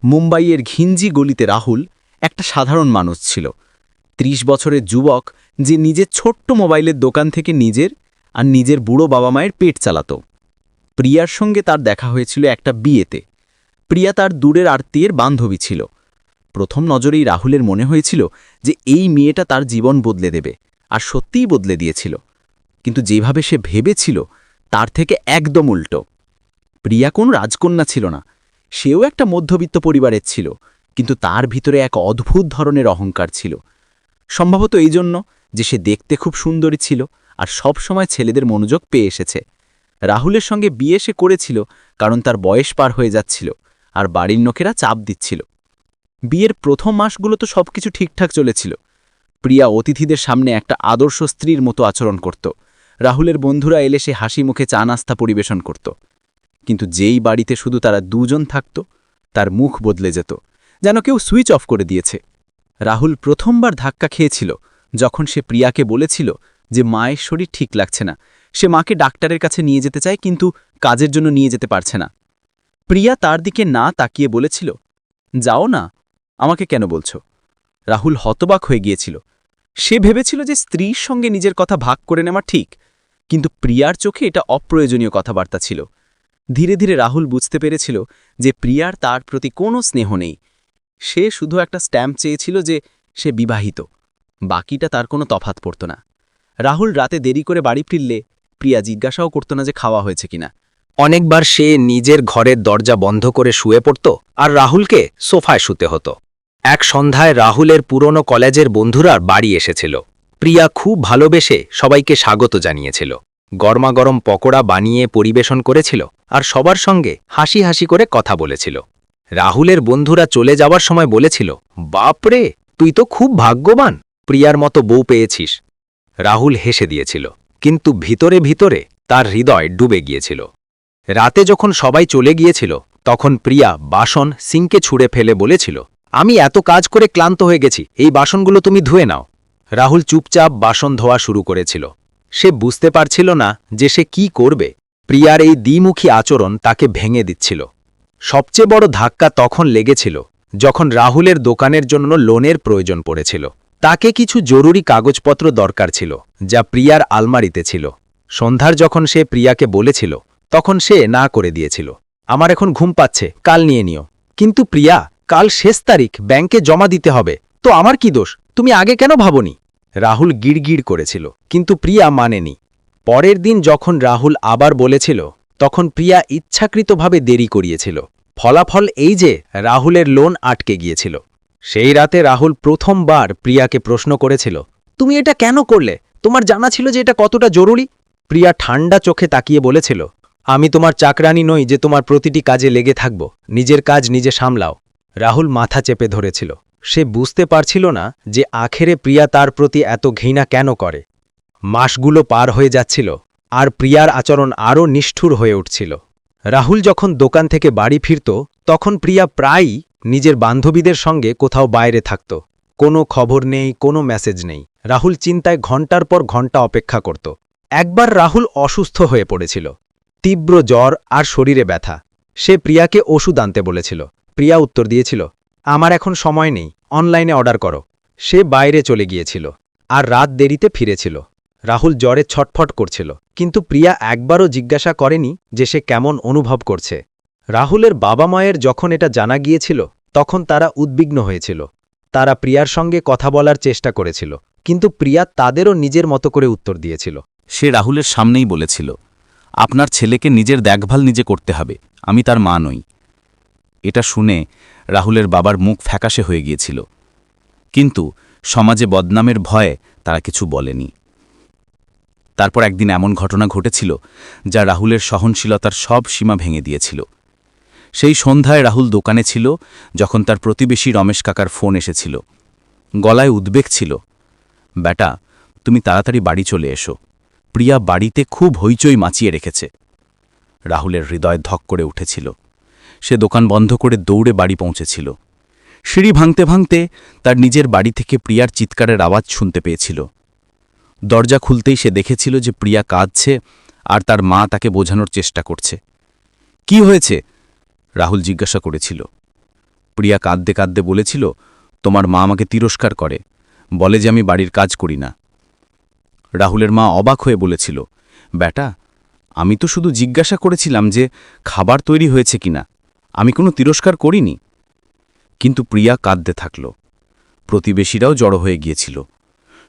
মুম্বাইয়ের ঘিঞ্জি গলিতে রাহুল একটা সাধারণ মানুষ ছিল। ৩০ বছরের যুবক যে নিজের ছোট্ট মোবাইলের দোকান থেকে নিজের বুড়ো বাবা মায়ের পেট চালাত। প্রিয়ার সঙ্গে তার দেখা হয়েছিল একটা বিয়েতে। প্রিয়া তার দূরের আত্মীয়ের বান্ধবী ছিল। প্রথম নজরেই রাহুলের মনে হয়েছিল যে এই মেয়েটা তার জীবন বদলে দেবে, আর সত্যিই বদলে দিয়েছিল। কিন্তু যেভাবে সে ভেবেছিল তার থেকে একদম উল্টো। প্রিয়া কোন রাজকন্যা ছিল না, সেও একটা মধ্যবিত্ত পরিবারের ছিল, কিন্তু তার ভিতরে এক অদ্ভুত ধরনের অহংকার ছিল। সম্ভবত এই জন্য যে সে দেখতে খুব সুন্দরী ছিল আর সব সময় ছেলেদের মনোযোগ পেয়ে এসেছে। রাহুলের সঙ্গে বিয়ে সে করেছিল কারণ তার বয়স পার হয়ে যাচ্ছিল আর বাড়ির লোকেরা চাপ দিচ্ছিল। বিয়ের প্রথম মাসগুলো তো সবকিছু ঠিকঠাক চলেছিল। প্রিয়া অতিথিদের সামনে একটা আদর্শ স্ত্রীর মতো আচরণ করত। রাহুলের বন্ধুরা এলে সে হাসি মুখে চা নাস্তা পরিবেশন করত। কিন্তু যেই বাড়িতে শুধু তারা দুজন থাকত, তার মুখ বদলে যেত, যেন কেউ সুইচ অফ করে দিয়েছে। রাহুল প্রথমবার ধাক্কা খেয়েছিল যখন সে প্রিয়াকে বলেছিল যে মায়ের শরীর ঠিক লাগছে না, সে মাকে ডাক্তারের কাছে নিয়ে যেতে চায় কিন্তু কাজের জন্য নিয়ে যেতে পারছে না। প্রিয়া তার দিকে না তাকিয়ে বলেছিল, যাও না, আমাকে কেন বলছো? রাহুল হতবাক হয়ে গিয়েছিল। সে ভেবেছিল যে স্ত্রীর সঙ্গে নিজের কথা ভাগ করে নেওয়া ঠিক, কিন্তু প্রিয়ার চোখে এটা অপ্রয়োজনীয় কথাবার্তা ছিল। ধীরে ধীরে রাহুল বুঝতে পেরেছিল যে প্রিয়ার তার প্রতি কোনো স্নেহ নেই। সে শুধু একটা স্ট্যাম্প চেয়েছিল যে সে বিবাহিত, বাকিটা তার কোনো তফাৎ পড়ত না। রাহুল রাতে দেরি করে বাড়ি ফিরলে প্রিয়া জিজ্ঞাসাও করত না যে খাওয়া হয়েছে কিনা। অনেকবার সে নিজের ঘরের দরজা বন্ধ করে শুয়ে পড়ত আর রাহুলকে সোফায় শুতে হতো। এক সন্ধ্যায় রাহুলের পুরনো কলেজের বন্ধুরা বাড়ি এসেছিল। প্রিয়া খুব ভালোবেসে সবাইকে স্বাগত জানিয়েছিল। গরমাগরম পকোড়া বানিয়ে পরিবেশন করেছিল আর সবার সঙ্গে হাসি হাসি করে কথা বলেছিল। রাহুলের বন্ধুরা চলে যাওয়ার সময় বলেছিল, বাপরে, তুই তো খুব ভাগ্যবান, প্রিয়ার মতো বউ পেয়েছিস। রাহুল হেসে দিয়েছিল, কিন্তু ভিতরে ভিতরে তার হৃদয় ডুবে গিয়েছিল। রাতে যখন সবাই চলে গিয়েছিল তখন প্রিয়া বাসন সিঙ্কে ছুঁড়ে ফেলে বলেছিল, আমি এত কাজ করে ক্লান্ত হয়ে গেছি, এই বাসনগুলো তুমি ধুয়ে নাও। রাহুল চুপচাপ বাসন ধোয়া শুরু করেছিল। সে বুঝতে পারছিল না যে সে কি করবে। প্রিয়ার এই দ্বিমুখী আচরণ তাকে ভেঙে দিচ্ছিল। সবচেয়ে বড় ধাক্কা তখন লেগেছিল যখন রাহুলের দোকানের জন্য লোনের প্রয়োজন পড়েছিল। তাকে কিছু জরুরি কাগজপত্র দরকার ছিল যা প্রিয়ার আলমারিতে ছিল। সন্ধ্যার যখন সে প্রিয়াকে বলেছিল তখন সে না করে দিয়েছিল, আমার এখন ঘুম পাচ্ছে, কাল নিয়ে নিও। কিন্তু প্রিয়া, কাল শেষ তারিখ, ব্যাংকে জমা দিতে হবে, তো আমার কি দোষ, তুমি আগে কেন ভাবনি? রাহুল গিড়গিড় করেছিল, কিন্তু প্রিয়া মানেনি। পরের দিন যখন রাহুল আবার বলেছিল তখন প্রিয়া ইচ্ছাকৃতভাবে দেরি করিয়েছিল। ফলাফল এই যে রাহুলের লোন আটকে গিয়েছিল। সেই রাতে রাহুল প্রথমবার প্রিয়াকে প্রশ্ন করেছিল, তুমি এটা কেন করলে? তোমার জানা ছিল যে এটা কতটা জরুরি? প্রিয়া ঠান্ডা চোখে তাকিয়ে বলেছিল, আমি তোমার চাকরানি নই যে তোমার প্রতিটি কাজে লেগে থাকব, নিজের কাজ নিজে সামলাও। রাহুল মাথা চেপে ধরেছিল। সে বুঝতে পারছিল না যে আখেরে প্রিয়া তার প্রতি এত ঘৃণা কেন করে। মাসগুলো পার হয়ে যাচ্ছিল আর প্রিয়ার আচরণ আরও নিষ্ঠুর হয়ে উঠছিল। রাহুল যখন দোকান থেকে বাড়ি ফিরত তখন প্রিয়া প্রায়ই নিজের বান্ধবীদের সঙ্গে কোথাও বাইরে থাকত। কোনো খবর নেই, কোনো মেসেজ নেই। রাহুল চিন্তায় ঘণ্টার পর ঘণ্টা অপেক্ষা করত। একবার রাহুল অসুস্থ হয়ে পড়েছিল, তীব্র জ্বর আর শরীরে ব্যথা। সে প্রিয়াকে ওষুধ আনতে বলেছিল। প্রিয়া উত্তর দিয়েছিল, আমার এখন সময় নেই, অনলাইনে অর্ডার করো। সে বাইরে চলে গিয়েছিল আর রাত দেরিতে ফিরেছিল। রাহুল জ্বরে ছটফট করছিল, কিন্তু প্রিয়া একবারও জিজ্ঞাসা করেনি যে সে কেমন অনুভব করছে। রাহুলের বাবা মায়ের যখন এটা জানা গিয়েছিল তখন তারা উদ্বিগ্ন হয়েছিল। তারা প্রিয়ার সঙ্গে কথা বলার চেষ্টা করেছিল, কিন্তু প্রিয়া তাদেরও নিজের মতো করে উত্তর দিয়েছিল। সে রাহুলের সামনেই বলেছিল, আপনার ছেলেকে নিজের দেখভাল নিজে করতে হবে, আমি তার মা নই। এটা শুনে রাহুলের বাবার মুখ ফ্যাকাশে হয়ে গিয়েছিল, কিন্তু সমাজে বদনামের ভয়ে তারা কিছু বলেনি। তারপর একদিন এমন ঘটনা ঘটেছিল যা রাহুলের সহনশীলতার সব সীমা ভেঙে দিয়েছিল। সেই সন্ধ্যায় রাহুল দোকানে ছিল যখন তার প্রতিবেশী রমেশ কাকার ফোন এসেছিল। গলায় উদ্বেগ ছিল, বেটা, তুমি তাড়াতাড়ি বাড়ি চলে এসো, প্রিয়া বাড়িতে খুব হইচই মাচিয়ে রেখেছে। রাহুলের হৃদয় ধক করে উঠেছিল। সে দোকান বন্ধ করে দৌড়ে বাড়ি পৌঁছেছিল। সিঁড়ি ভাঙতে ভাঙতে তার নিজের বাড়ি থেকে প্রিয়ার চিৎকারের আওয়াজ শুনতে পেয়েছিল। দরজা খুলতেই সে দেখেছিল যে প্রিয়া কাঁদছে আর তার মা তাকে বোঝানোর চেষ্টা করছে। কি হয়েছে? রাহুল জিজ্ঞাসা করেছিল। প্রিয়া কাঁদতে কাঁদতে বলেছিল, তোমার মা আমাকে তিরস্কার করে, বলে যে আমি বাড়ির কাজ করি না। রাহুলের মা অবাক হয়ে বলেছিল, বেটা, আমি তো শুধু জিজ্ঞাসা করেছিলাম যে খাবার তৈরি হয়েছে কিনা, আমি কোনো তিরস্কার করিনি। কিন্তু প্রিয়া কাঁদতে থাকল। প্রতিবেশীরাও জড়ো হয়ে গিয়েছিল।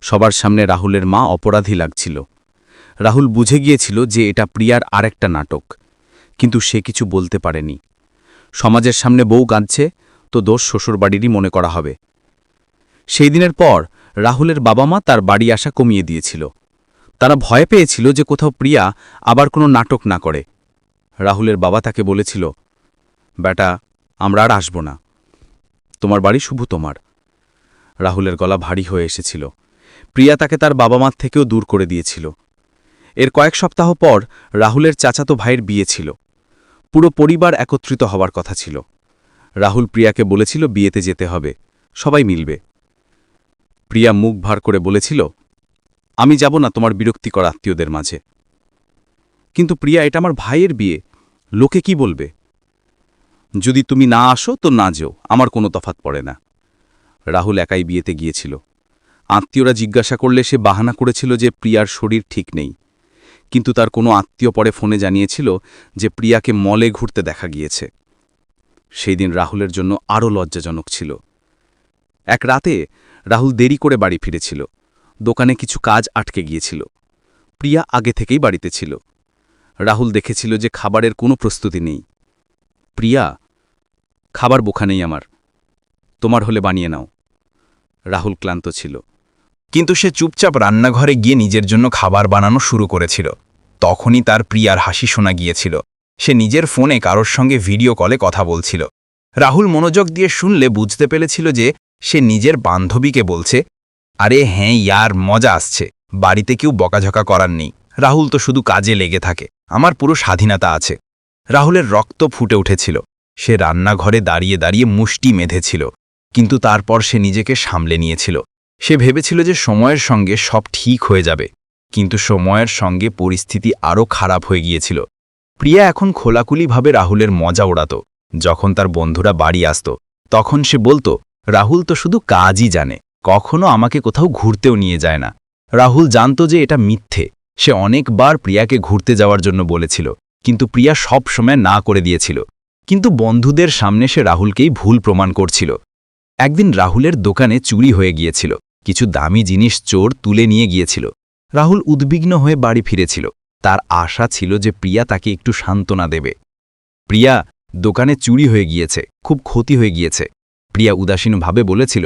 সবার সামনে রাহুলের মা অপরাধী লাগছিল। রাহুল বুঝে গিয়েছিল যে এটা প্রিয়ার আরেকটা নাটক, কিন্তু সে কিছু বলতে পারেনি। সমাজের সামনে বউ কাঁদছে তো দোষ শ্বশুরবাড়িরই মনে করা হবে। সেই দিনের পর রাহুলের বাবা মা তার বাড়ি আসা কমিয়ে দিয়েছিল। তারা ভয় পেয়েছিল যে কোথাও প্রিয়া আবার কোনো নাটক না করে। রাহুলের বাবা তাকে বলেছিল, বেটা, আমরা আর আসব না, তোমার বাড়ি শুভ তোমার। রাহুলের গলা ভারী হয়ে এসেছিল। প্রিয়া তাকে তার বাবা মার থেকেও দূর করে দিয়েছিল। এর কয়েক সপ্তাহ পর রাহুলের চাচাতো ভাইয়ের বিয়ে ছিল। পুরো পরিবার একত্রিত হওয়ার কথা ছিল। রাহুল প্রিয়াকে বলেছিল বিয়েতে যেতে হবে, সবাই মিলবে। প্রিয়া মুখ ভার করে বলেছিল, আমি যাব না তোমার বিরক্তিকর আত্মীয়দের মাঝে। কিন্তু প্রিয়া, এটা আমার ভাইয়ের বিয়ে, লোকে কি বলবে? যদি তুমি না আসো তো না যেও, আমার কোনো তফাৎ পড়ে না। রাহুল একাই বিয়েতে গিয়েছিল। আত্মীয়রা জিজ্ঞাসা করলে সে বাহানা করেছিল যে প্রিয়ার শরীর ঠিক নেই। কিন্তু তার কোনো আত্মীয় পরে ফোনে জানিয়েছিল যে প্রিয়াকে মলে ঘুরতে দেখা গিয়েছে। সেই দিন রাহুলের জন্য আরও লজ্জাজনক ছিল। এক রাতে রাহুল দেরি করে বাড়ি ফিরেছিল। দোকানে কিছু কাজ আটকে গিয়েছিল। প্রিয়া আগে থেকেই বাড়িতে ছিল। রাহুল দেখেছিল যে খাবারের কোনো প্রস্তুতি নেই। প্রিয়া, খাবার বোখা নেই আমার, তোমার হলে বানিয়ে নাও। রাহুল ক্লান্ত ছিল, কিন্তু সে চুপচাপ রান্নাঘরে গিয়ে নিজের জন্য খাবার বানানো শুরু করেছিল। তখনই তার প্রিয়ার হাসি শোনা গিয়েছিল। সে নিজের ফোনে কারোর সঙ্গে ভিডিও কলে কথা বলছিল। রাহুল মনোযোগ দিয়ে শুনলে বুঝতে পেরেছিল যে সে নিজের বান্ধবীকে বলছে, আরে হ্যাঁ ইয়ার, মজা আসছে, বাড়িতে কেউ বকাঝকা করার নেই, রাহুল তো শুধু কাজে লেগে থাকে, আমার পুরো স্বাধীনতা আছে। রাহুলের রক্ত ফুটে উঠেছিল। সে রান্নাঘরে দাঁড়িয়ে দাঁড়িয়ে মুষ্টি মেধেছিল, কিন্তু তারপর সে নিজেকে সামলে নিয়েছিল। সে ভেবেছিল যে সময়ের সঙ্গে সব ঠিক হয়ে যাবে, কিন্তু সময়ের সঙ্গে পরিস্থিতি আরও খারাপ হয়ে গিয়েছিল। প্রিয়া এখন খোলাকুলিভাবে রাহুলের মজা ওড়াত। যখন তার বন্ধুরা বাড়ি আসত তখন সে বলতো, রাহুল তো শুধু কাজই জানে, কখনো আমাকে কোথাও ঘুরতেও নিয়ে যায় না। রাহুল জানত যে এটা মিথ্যে। সে অনেকবার প্রিয়াকে ঘুরতে যাওয়ার জন্য বলেছিল, কিন্তু প্রিয়া সব সময় না করে দিয়েছিল। কিন্তু বন্ধুদের সামনে সে রাহুলকেই ভুল প্রমাণ করছিল। একদিন রাহুলের দোকানে চুরি হয়ে গিয়েছিল। কিছু দামি জিনিস চোর তুলে নিয়ে গিয়েছিল। রাহুল উদ্বিগ্ন হয়ে বাড়ি ফিরেছিল। তার আশা ছিল যে প্রিয়া তাকে একটু সান্ত্বনা দেবে। প্রিয়া, দোকানে চুরি হয়ে গিয়েছে, খুব ক্ষতি হয়ে গিয়েছে। প্রিয়া উদাসীনভাবে বলেছিল,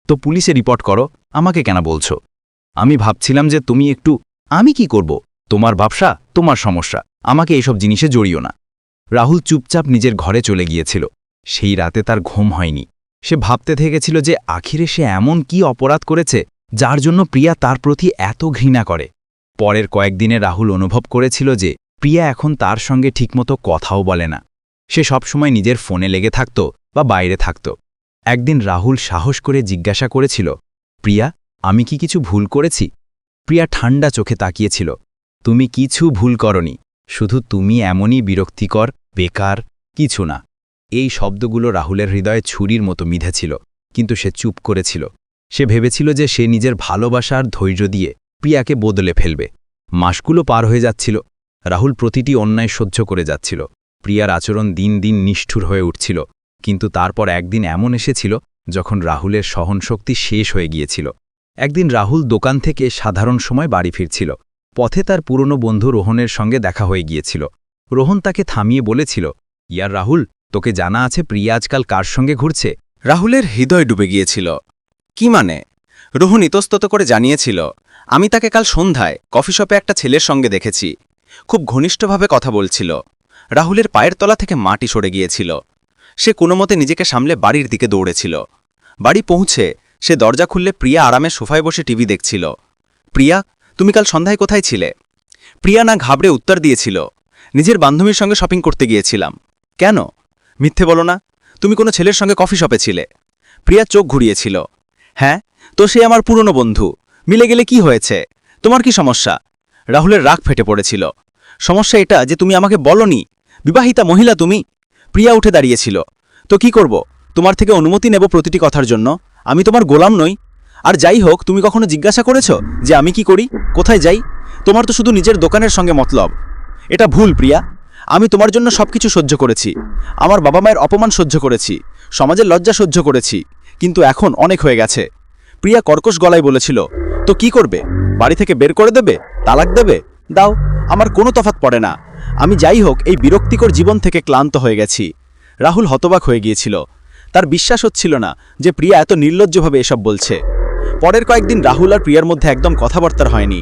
তো পুলিশে রিপোর্ট করো, আমাকে কেন বলছো? আমি ভাবছিলাম যে তুমি একটু। আমি কি করব? তোমার ব্যবসা, তোমার সমস্যা, আমাকে এইসব জিনিসে জড়িও না। রাহুল চুপচাপ নিজের ঘরে চলে গিয়েছিল। সেই রাতে তার ঘুম হয়নি। সে ভাবতে থেকেছিল যে আখিরে সে এমন কি অপরাধ করেছে যার জন্য প্রিয়া তার প্রতি এত ঘৃণা করে। পরের কয়েকদিনে রাহুল অনুভব করেছিল যে প্রিয়া এখন তার সঙ্গে ঠিকমতো কথাও বলে না। সে সবসময় নিজের ফোনে লেগে থাকত বা বাইরে থাকত। একদিন রাহুল সাহস করে জিজ্ঞাসা করেছিল, প্রিয়া, আমি কি কিছু ভুল করেছি? প্রিয়া ঠান্ডা চোখে তাকিয়েছিল। তুমি কিছু ভুল করনি, শুধু তুমি এমনই বিরক্তিকর, বেকার, কিছু না। এই শব্দগুলো রাহুলের হৃদয়ে ছুরির মতো মিধেছিল, কিন্তু সে চুপ করেছিল। সে ভেবেছিল যে সে নিজের ভালোবাসা আর ধৈর্য দিয়ে প্রিয়াকে বদলে ফেলবে। মাসগুলো পার হয়ে যাচ্ছিল। রাহুল প্রতিটি অন্যায় সহ্য করে যাচ্ছিল। প্রিয়ার আচরণ দিন দিন নিষ্ঠুর হয়ে উঠছিল। কিন্তু তারপর একদিন এমন এসেছিল যখন রাহুলের সহনশক্তি শেষ হয়ে গিয়েছিল। একদিন রাহুল দোকান থেকে সাধারণ সময় বাড়ি ফিরছিল। পথে তার পুরনো বন্ধু রোহনের সঙ্গে দেখা হয়ে গিয়েছিল। রোহন তাকে থামিয়ে বলেছিল, ইয়ার রাহুল, তোকে জানা আছে প্রিয়া আজকাল কার সঙ্গে ঘুরছে? রাহুলের হৃদয় ডুবে গিয়েছিল। কি মানে? রোহন ইতস্তত করে জানিয়েছিল, আমি তাকে কাল সন্ধ্যায় কফি শপে একটা ছেলের সঙ্গে দেখেছি। খুব ঘনিষ্ঠভাবে কথা বলছিল। রাহুলের পায়ের তলা থেকে মাটি সরে গিয়েছিল। সে কোনোমতে নিজেকে সামলে বাড়ির দিকে দৌড়েছিল। বাড়ি পৌঁছে সে দরজা খুললে প্রিয়া আরামে সোফায় বসে টিভি দেখছিল। প্রিয়া, তুমি কাল সন্ধ্যায় কোথায় ছিলে? প্রিয়া না ঘাবড়ে উত্তর দিয়েছিল, নিজের বান্ধবীর সঙ্গে শপিং করতে গিয়েছিলাম। কেন? মিথ্যে বলো না, তুমি কোনো ছেলের সঙ্গে কফি শপে ছিলে। প্রিয়া চোখ ঘুরিয়েছিল। হ্যাঁ, তো সে আমার পুরনো বন্ধু, মিলে গেলে কি হয়েছে? তোমার কি সমস্যা? রাহুলের রাগ ফেটে পড়েছিল। সমস্যা এটা যে তুমি আমাকে বলনি, বিবাহিতা মহিলা তুমি। প্রিয়া উঠে দাঁড়িয়েছিল। তো কি করব? তোমার থেকে অনুমতি নেব প্রতিটি কথার জন্য। আমি তোমার গোলাম নই। আর যাই হোক, তুমি কখনো জিজ্ঞাসা করেছো যে আমি কি করি, কোথায় যাই? তোমার তো শুধু নিজের দোকানের সঙ্গে মতলব। এটা ভুল প্রিয়া। আমি তোমার জন্য সবকিছু সহ্য করেছি। আমার বাবা মায়ের অপমান সহ্য করেছি, সমাজের লজ্জা সহ্য করেছি, কিন্তু এখন অনেক হয়ে গেছে। প্রিয়া কর্কশ গলায় বলেছিল, তো কি করবে? বাড়ি থেকে বের করে দেবে? তালাক দেবে? দাও, আমার কোনো তফাৎ পড়ে না। আমি যাই হোক এই বিরক্তিকর জীবন থেকে ক্লান্ত হয়ে গেছি। রাহুল হতবাক হয়ে গিয়েছিল। তার বিশ্বাস হচ্ছিল না যে প্রিয়া এত নির্লজ্জভাবে এসব বলছে। পরের কয়েকদিন রাহুল আর প্রিয়ার মধ্যে একদম কথাবার্তা হয়নি।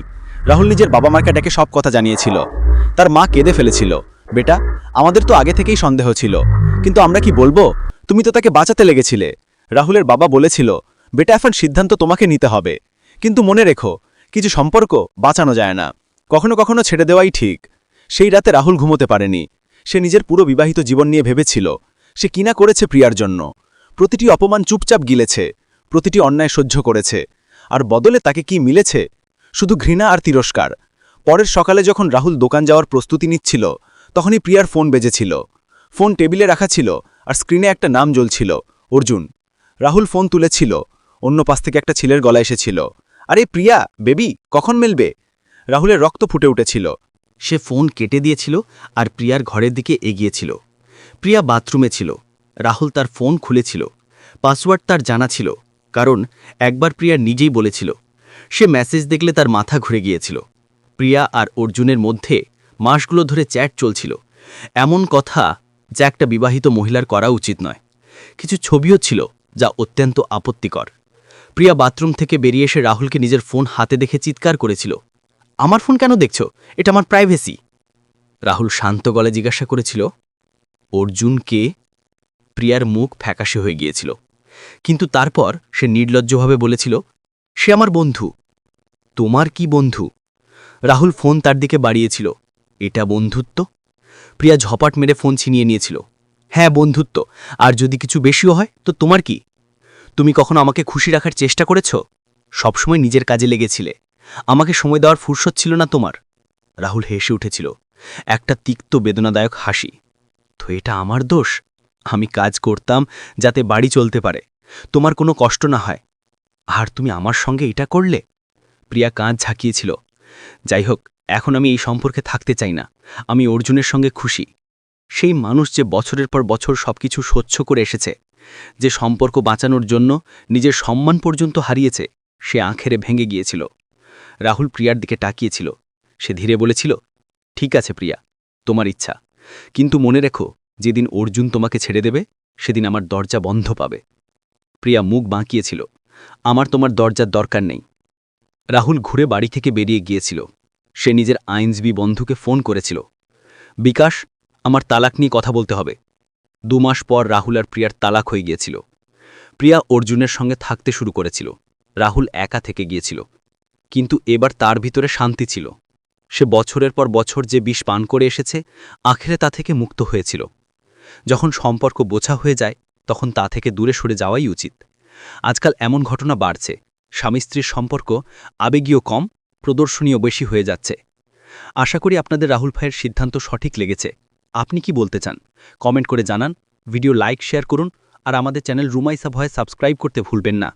রাহুল নিজের বাবা মাকে ডেকে সব কথা জানিয়েছিল। তার মা কেঁদে ফেলেছিল, বেটা, আমাদের তো আগে থেকেই সন্দেহ ছিল, কিন্তু আমরা কি বলবো? তুমি তো তাকে বাঁচাতে লেগেছিলে। রাহুলের বাবা বলেছিল, বেটা, এখন সিদ্ধান্ত তোমাকে নিতে হবে, কিন্তু মনে রেখো, কিছু সম্পর্ক বাঁচানো যায় না, কখনো কখনো ছেড়ে দেওয়াই ঠিক। সেই রাতে রাহুল ঘুমোতে পারেনি। সে নিজের পুরো বিবাহিত জীবন নিয়ে ভেবেছিল। সে কিনা করেছে প্রিয়ার জন্য। প্রতিটি অপমান চুপচাপ গিলেছে, প্রতিটি অন্যায় সহ্য করেছে, আর বদলে তাকে কি মিলেছে? শুধু ঘৃণা আর তিরস্কার। পরের সকালে যখন রাহুল দোকান যাওয়ার প্রস্তুতি নিচ্ছিল, তখনই প্রিয়ার ফোন বেজেছিল। ফোন টেবিলে রাখা ছিল, আর স্ক্রিনে একটা নাম জ্বলছিল, অর্জুন। রাহুল ফোন তুলেছিল। অন্য পাশ থেকে একটা ছেলের গলা এসেছিল, আরে প্রিয়া, বেবি, কখন মেলবে? রাহুলের রক্ত ফুটে উঠেছিল। সে ফোন কেটে দিয়েছিল আর প্রিয়ার ঘরের দিকে এগিয়েছিল। প্রিয়া বাথরুমে ছিল। রাহুল তার ফোন খুলেছিল। পাসওয়ার্ড তার জানা ছিল, কারণ একবার প্রিয়া নিজেই বলেছিল। সে মেসেজ দেখলে তার মাথা ঘুরে গিয়েছিল। প্রিয়া আর অর্জুনের মধ্যে মাসগুলো ধরে চ্যাট চলছিল, এমন কথা যা একটা বিবাহিত মহিলার করা উচিত নয়। কিছু ছবিও ছিল যা অত্যন্ত আপত্তিকর। প্রিয়া বাথরুম থেকে বেরিয়ে এসে রাহুলকে নিজের ফোন হাতে দেখে চিৎকার করেছিল, আমার ফোন কেন দেখছো? এটা আমার প্রাইভেসি। রাহুল শান্ত গলায় জিজ্ঞাসা করেছিল, অর্জুন কে? প্রিয়ার মুখ ফ্যাকাশে হয়ে গিয়েছিল, কিন্তু তারপর সে নির্লজ্জভাবে বলেছিল, সে আমার বন্ধু। তোমার কি বন্ধু? রাহুল ফোন তার দিকে বাড়িয়েছিল, এটা বন্ধুত্ব? প্রিয়া ঝপাট মেরে ফোন ছিনিয়ে নিয়েছিল। হ্যাঁ, বন্ধুত্ব। আর যদি কিছু বেশিও হয় তো তোমার কি? তুমি কখনো আমাকে খুশি রাখার চেষ্টা করেছ? সবসময় নিজের কাজে লেগেছিলে। আমাকে সময় দেওয়ার ফুরসত ছিল না তোমার। রাহুল হেসে উঠেছিল, একটা তিক্ত বেদনাদায়ক হাসি। তো এটা আমার দোষ? আমি কাজ করতাম যাতে বাড়ি চলতে পারে, তোমার কোনো কষ্ট না হয়, আর তুমি আমার সঙ্গে এটা করলে? প্রিয়া কাঁধ ঝাঁকিয়েছিল। যাই হোক, এখন আমি এই সম্পর্কে থাকতে চাই না। আমি অর্জুনের সঙ্গে খুশি। সেই মানুষ যে বছরের পর বছর সবকিছু সহ্য করে এসেছে, যে সম্পর্ক বাঁচানোর জন্য নিজের সম্মান পর্যন্ত হারিয়েছে, সে আখেরে ভেঙে গিয়েছিল। রাহুল প্রিয়ার দিকে তাকিয়েছিল। সে ধীরে বলেছিল, ঠিক আছে প্রিয়া, তোমার ইচ্ছা, কিন্তু মনে রেখো, যেদিন অর্জুন তোমাকে ছেড়ে দেবে সেদিন আমার দরজা বন্ধ পাবে। প্রিয়া মুখ বাঁকিয়েছিল, আমার তোমার দরজার দরকার নেই। রাহুল ঘুরে বাড়ি থেকে বেরিয়ে গিয়েছিল। সে নিজের আইনজীবী বন্ধুকে ফোন করেছিল, বিকাশ, আমার তালাক নিয়ে কথা বলতে হবে। 2 মাস পর রাহুল আর প্রিয়ার তালাক হয়ে গিয়েছিল। প্রিয়া অর্জুনের সঙ্গে থাকতে শুরু করেছিল। রাহুল একা থেকে গিয়েছিল, কিন্তু এবার তার ভিতরে শান্তি ছিল। সে বছরের পর বছর যে বিষ পান করে এসেছে, আখেরে তা থেকে মুক্ত হয়েছিল। যখন সম্পর্ক বোঝা হয়ে যায়, তখন তা থেকে দূরে সরে যাওয়াই উচিত। আজকাল এমন ঘটনা বাড়ছে, স্বামী স্ত্রীর সম্পর্ক আবেগীয় কম, প্রদর্শনীয় বেশি হয়ে যাচ্ছে। আশা করি আপনাদের রাহুল ভাইয়ের সিদ্ধান্ত সঠিক লেগেছে। আপনি কি বলতে চান কমেন্ট করে জানান, ভিডিও লাইক শেয়ার করুন, আর আমাদের চ্যানেল রুমাইসা ভয়ে সাবস্ক্রাইব করতে ভুলবেন না।